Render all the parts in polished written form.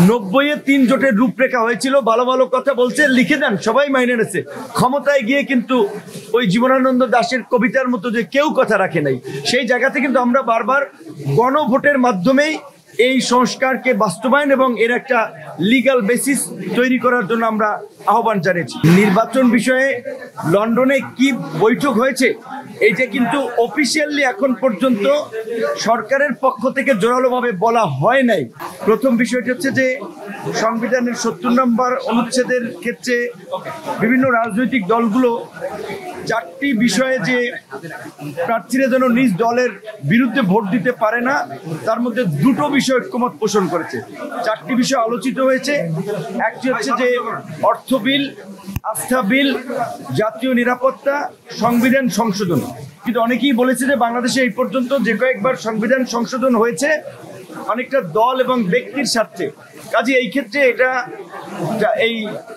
90-এ 3 জোটের রূপরেখা হয়েছিল, ভালো ভালো কথা বলছে, লিখে দেন, সবাই মাইনে নিয়েছে। ক্ষমতায় গিয়ে কিন্তু ওই জীবনানন্দ দাশের কবিতার মতো যে কেউ কথা রাখে নাই, সেই জায়গাতে কিন্তু আমরা বারবার গণভোটের মাধ্যমেই এই সংস্কারকে বাস্তবায়ন এবং এর একটা লিগ্যাল বেসিস তৈরি করার জন্য আমরা আহ্বান জানিয়েছি। নির্বাচন বিষয়ে লন্ডনে কি বৈঠক হয়েছে এইটা কিন্তু অফিসিয়ালি এখন পর্যন্ত সরকারের পক্ষ থেকে জোরালোভাবে বলা হয় নাই। প্রথম বিষয়টি হচ্ছে যে সংবিধানের 70 নম্বর অনুচ্ছেদের ক্ষেত্রে বিভিন্ন রাজনৈতিক দলগুলো 4টি বিষয়ে যে প্রার্থীরা যেন নিজ দলের বিরুদ্ধে ভোট দিতে পারে না, তার মধ্যে 2টো বিষয় ঐক্যমত পোষণ করেছে। 4টি বিষয় আলোচিত হয়েছে। একটি হচ্ছে যে অর্থ বিল, আস্থা বিল, জাতীয় নিরাপত্তা, সংবিধান সংশোধন। কিন্তু অনেকেই বলেছে যে বাংলাদেশে এই পর্যন্ত যে কয়েকবার সংবিধান সংশোধন হয়েছে অনেকটা দল এবং ব্যক্তির স্বার্থে, কাজে এই ক্ষেত্রে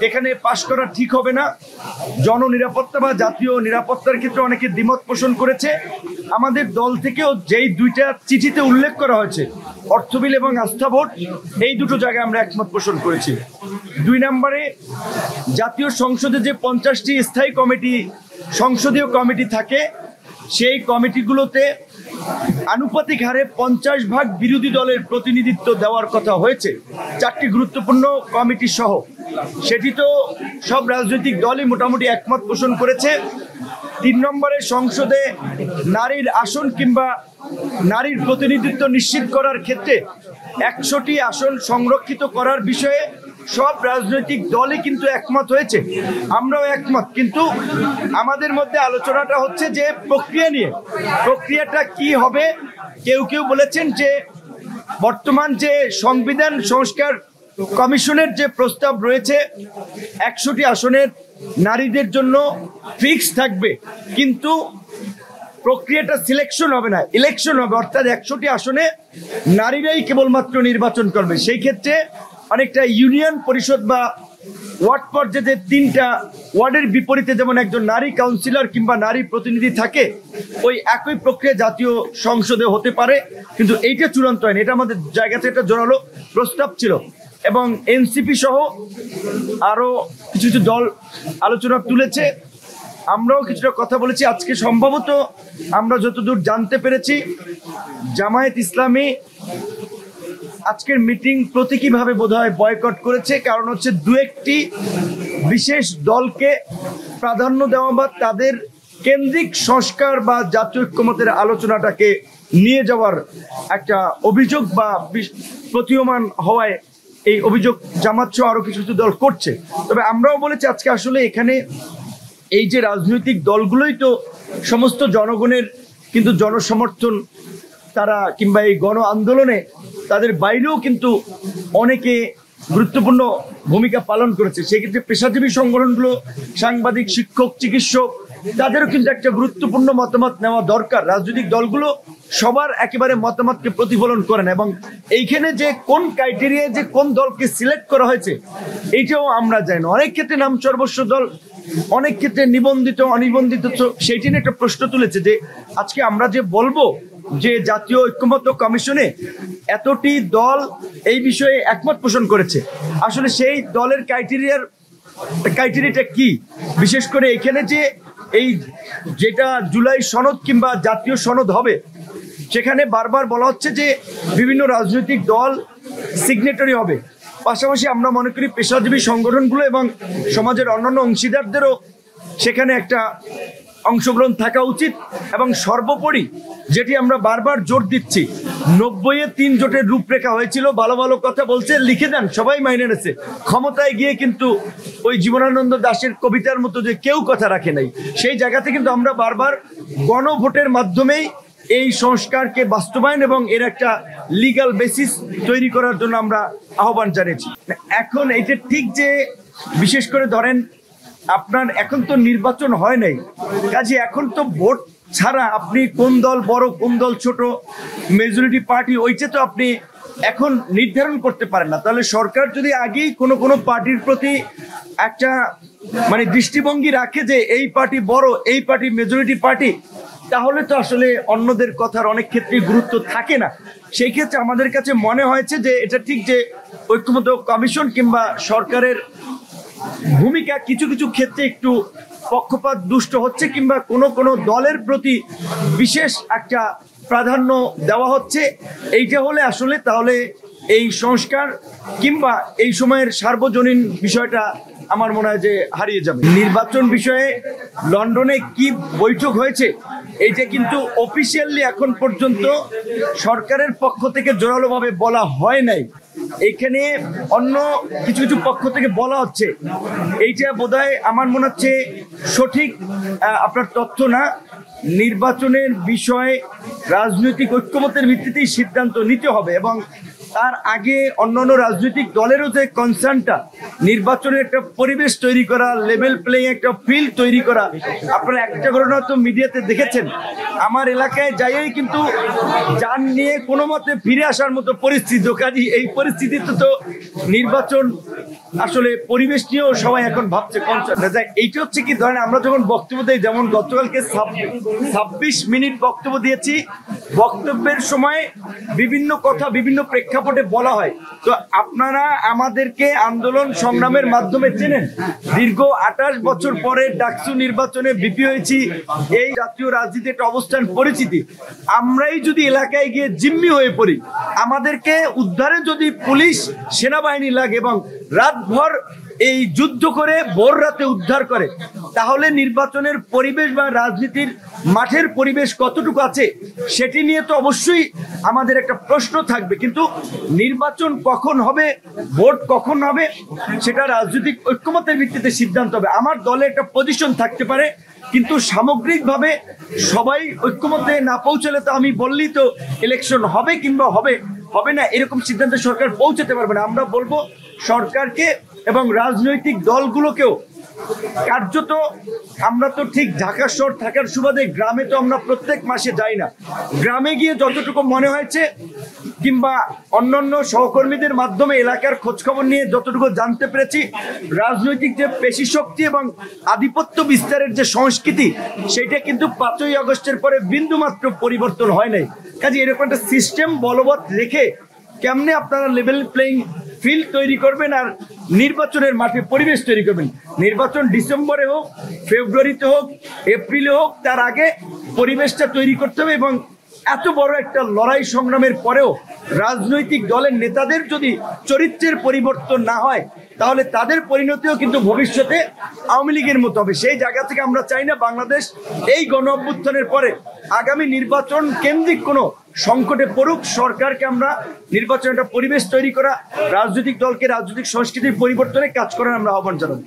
এখানে পাশ করা ঠিক হবে না। জননিরাপত্তা বা জাতীয় নিরাপত্তার ক্ষেত্রে অনেকে দ্বিমত পোষণ করেছে। আমাদের দল থেকেও যেই 2টা চিঠিতে উল্লেখ করা হয়েছে, অর্থ বিল এবং আস্থা ভোট, এই 2টো জায়গায় আমরা একমত পোষণ করেছি। 2 নম্বরে জাতীয় সংসদে যে 50টি স্থায়ী কমিটি, সংসদীয় কমিটি থাকে, সেই কমিটিগুলোতে আনুপাতিক হারে 50% বিরোধী দলের প্রতিনিধিত্ব দেওয়ার কথা হয়েছে 4টি গুরুত্বপূর্ণ কমিটি সহ। সেটি তো সব রাজনৈতিক দলই মোটামুটি একমত পোষণ করেছে। 3 নম্বরে সংসদে নারীর আসন কিংবা নারীর প্রতিনিধিত্ব নিশ্চিত করার ক্ষেত্রে 100টি আসন সংরক্ষিত করার বিষয়ে সব রাজনৈতিক দলই কিন্তু একমত হয়েছে, আমরাও একমত। কিন্তু আমাদের মধ্যে আলোচনাটা হচ্ছে যে প্রক্রিয়া নিয়ে, প্রক্রিয়াটা কি হবে। কেউ কেউ বলেছেন যে বর্তমান যে সংবিধান সংস্কার কমিশনের যে প্রস্তাব রয়েছে 100টি আসনের নারীদের জন্য ফিক্স থাকবে, কিন্তু প্রক্রিয়াটা সিলেকশন হবে না, ইলেকশন হবে, অর্থাৎ 100টি আসনে নারীরাই কেবলমাত্র নির্বাচন করবে। সেই ক্ষেত্রে অনেকটা ইউনিয়ন পরিষদ বা ওয়ার্ড পর্যায়ে 3টা ওয়ার্ডের বিপরীতে যেমন একজন নারী কাউন্সিলর কিংবা নারী প্রতিনিধি থাকে, ওই একই প্রক্রিয়া জাতীয় সংসদে হতে পারে, কিন্তু এইটা চূড়ান্ত হয়নি। এটা আমাদের জায়গাতে একটা জোরালো প্রস্তাব ছিল এবং এনসিপি সহ আরো কিছু কিছু দল আলোচনা তুলেছে, আমরাও কিছুটা কথা বলেছি। আজকে সম্ভবত আমরা যতদূর জানতে পেরেছি জামায়াত ইসলামী আজকের মিটিং প্রতীকীভাবে বোধহয় বয়কট করেছে, কারণ হচ্ছে 2-1টি বিশেষ দলকে প্রাধান্য দেওয়া বা তাদের কেন্দ্রিক সংস্কার বা জাতীয় ঐক্যমতের আলোচনাটাকে নিয়ে যাওয়ার একটা অভিযোগ বা প্রতীয়মান হওয়ায় এই অভিযোগ জামাত সহ আরো কিছু কিছু দল করছে। তবে আমরাও বলেছি আজকে আসলে এখানে এই যে রাজনৈতিক দলগুলোই তো সমস্ত জনগণের কিন্তু জনসমর্থন, তারা কিংবা এই গণ আন্দোলনে তাদের বাইরেও কিন্তু অনেকে গুরুত্বপূর্ণ ভূমিকা পালন করেছে। সেক্ষেত্রে পেশাজীবী সংগঠনগুলো, সাংবাদিক, শিক্ষক, চিকিৎসক, তাদেরও কিন্তু একটা গুরুত্বপূর্ণ মতামত নেওয়া দরকার। রাজনৈতিক দলগুলো সবার একেবারে মতামতকে প্রতিফলন করে না, এবং এইখানে যে কোন ক্রাইটেরিয়া যে কোন দলকে সিলেক্ট করা হয়েছে এইটাও আমরা জানি না। অনেক ক্ষেত্রে নাম সর্বস্ব দল, অনেক ক্ষেত্রে নিবন্ধিত অনিবন্ধিত, সেইটি নিয়ে একটা প্রশ্ন তুলেছে যে আজকে আমরা যে বলবো যে জাতীয় ঐক্যমত্য কমিশনে এতটি দল এই বিষয়ে একমত পোষণ করেছে, আসলে সেই দলের ক্রাইটেরিয়াটা কি? বিশেষ করে এখানে যে এই যেটা জুলাই সনদ কিংবা জাতীয় সনদ হবে, সেখানে বারবার বলা হচ্ছে যে বিভিন্ন রাজনৈতিক দল সিগনেটারি হবে। পাশাপাশি আমরা মনে করি পেশাজীবী সংগঠনগুলো এবং সমাজের অন্যান্য অংশীদারদেরও সেখানে একটা অংশগ্রহণ থাকা উচিত। এবং সর্বোপরি যেটি আমরা বারবার জোর দিচ্ছি, 90-এ 3 জোটের রূপরেখা হয়েছিল, ভালো ভালো কথা বলছে, লিখে দেন, সবাই মাইনে নিয়েছে। ক্ষমতায় গিয়ে কিন্তু ওই জীবনানন্দ দাশের কবিতার মতো যে কেউ কথা রাখে নাই, সেই জায়গাতে কিন্তু আমরা বারবার গণভোটের মাধ্যমেই এই সংস্কারকে বাস্তবায়ন এবং এর একটা লিগ্যাল বেসিস তৈরি করার জন্য আমরা আহ্বান জানিয়েছি। এখন এটা ঠিক যে বিশেষ করে ধরেন আপনার এখন তো নির্বাচন হয় নাই, কাজে এখন তো ভোট ছাড়া আপনি কোন দল বড় কোন দল ছোট, মেজরিটি পার্টি, ওইটা তো আপনি এখন নির্ধারণ করতে পারেন না। তাহলে সরকার যদি আগেই কোনো কোনো পার্টির প্রতি একটা মানে দৃষ্টিভঙ্গি রাখে যে এই পার্টি বড়, এই পার্টি মেজরিটি পার্টি, তাহলে তো আসলে অন্যদের কথার অনেক ক্ষেত্রে গুরুত্ব থাকে না। সেই ক্ষেত্রে আমাদের কাছে মনে হয়েছে যে এটা ঠিক যে ঐক্যমত্য কমিশন কিংবা সরকারের ভূমিকা কিছু কিছু ক্ষেত্রে একটু পক্ষপাত দুষ্ট হচ্ছে কিংবা কোনো কোনো দলের প্রতি বিশেষ একটা প্রাধান্য দেওয়া হচ্ছে। এইটা হলে আসলে তাহলে এই সংস্কার কিংবা এই সময়ের সার্বজনীন বিষয়টা আমার মনে হয় যে হারিয়ে যাবে। নির্বাচন বিষয়ে লন্ডনে কি বৈঠক হয়েছে এইটা কিন্তু অফিসিয়ালি এখন পর্যন্ত সরকারের পক্ষ থেকে জোরালোভাবে বলা হয় নাই। এইখানে অন্য কিছু কিছু পক্ষ থেকে বলা হচ্ছে, এইটা বোধহয় আমার মনে হচ্ছে সঠিক আপনার তথ্য না। নির্বাচনের বিষয়ে রাজনৈতিক ঐক্যমতের ভিত্তিতেই সিদ্ধান্ত নিতে হবে এবং তার আগে অন্যান্য রাজনৈতিক দলেরও যে কনসার্নটা নির্বাচনের একটা পরিবেশ তৈরি করা, লেভেল প্লেইং একটা ফিল্ড তৈরি করা। আপনারা একটা ঘটনা তো মিডিয়াতে দেখেছেন, আমার এলাকায় যাইই কিন্তু যান নিয়ে কোনো মতে ফিরে আসার মতো পরিস্থিতি। কাজী এই পরিস্থিতিতে তো নির্বাচন আসলে পরিবেশ নিয়েও সবাই এখন ভাবছে কনসার্ন। এইটা হচ্ছে কি ধরেন আমরা যখন বক্তব্য দিই, যেমন গতকালকে 26 মিনিট বক্তব্য দিয়েছি, বক্তব্যের সময় বিভিন্ন কথা বিভিন্ন প্রেক্ষাপটে বলা হয়। তো আপনারা আমাদেরকে আন্দোলন সংগ্রামের মাধ্যমে চেনেন, দীর্ঘ 28 বছর পরে ডাকসু নির্বাচনে বিপি হয়েছি, এই জাতীয় রাজনীতি একটা অবস্থান পরিচিতি। আমরাই যদি এলাকায় গিয়ে জিম্মি হয়ে পড়ি, আমাদেরকে উদ্ধারে যদি পুলিশ সেনাবাহিনী লাগে এবং রাতভর এই যুদ্ধ করে ভোর রাতে উদ্ধার করে, তাহলে নির্বাচনের পরিবেশ বা রাজনীতির মাঠের পরিবেশ কতটুকু আছে সেটি নিয়ে তো অবশ্যই আমাদের একটা প্রশ্ন থাকবে। কিন্তু নির্বাচন কখন হবে, ভোট কখন হবে, সেটা রাজনৈতিক ঐক্যমতের ভিত্তিতে সিদ্ধান্ত হবে। আমার দলে একটা পজিশন থাকতে পারে, কিন্তু সামগ্রিকভাবে সবাই ঐক্যমতে না পৌঁছালে তো আমি বললেই তো ইলেকশন হবে কিংবা হবে না এরকম সিদ্ধান্তে সরকার পৌঁছাতে পারবে না। আমরা বলবো সরকারকে এবং রাজনৈতিক দলগুলোকেও কার্যত, আমরা তো ঠিক ঢাকা শহর থাকার সুবাদে গ্রামে তো আমরা প্রত্যেক মাসে যাই না, গ্রামে গিয়ে যতটুকু মনে হয়েছে কিংবা অন্যান্য সহকর্মীদের মাধ্যমে এলাকার খোঁজখবর নিয়ে যতটুকু জানতে পেরেছি, রাজনৈতিক যে পেশি শক্তি এবং আধিপত্য বিস্তারের যে সংস্কৃতি, সেইটা কিন্তু 5ই আগস্টের পরে বিন্দুমাত্র পরিবর্তন হয় নাই। কাজে এরকম একটা সিস্টেম বলবৎ রেখে কেমনে আপনারা লেভেল প্লেইং ফিল্ড তৈরি করবেন আর নির্বাচনের মাঠে পরিবেশ তৈরি করবেন? নির্বাচন ডিসেম্বরে হোক, ফেব্রুয়ারিতে হোক, এপ্রিলে হোক, তার আগে পরিবেশটা তৈরি করতে হবে। এবং এত বড় একটা লড়াই সংগ্রামের পরেও রাজনৈতিক দলের নেতাদের যদি চরিত্রের পরিবর্তন না হয়, তাহলে তাদের পরিণতিও কিন্তু ভবিষ্যতে আওয়ামী লীগের মতো হবে। সেই জায়গা থেকে আমরা চাই না বাংলাদেশ এই গণ অভ্যুত্থানের পরে আগামী নির্বাচন কেন্দ্রিক কোনো সংকটে পড়ুক। সরকারকে আমরা নির্বাচনের একটা পরিবেশ তৈরি করা, রাজনৈতিক দলকে রাজনৈতিক সংস্কৃতির পরিবর্তনে কাজ করার আমরা আহ্বান জানাবো।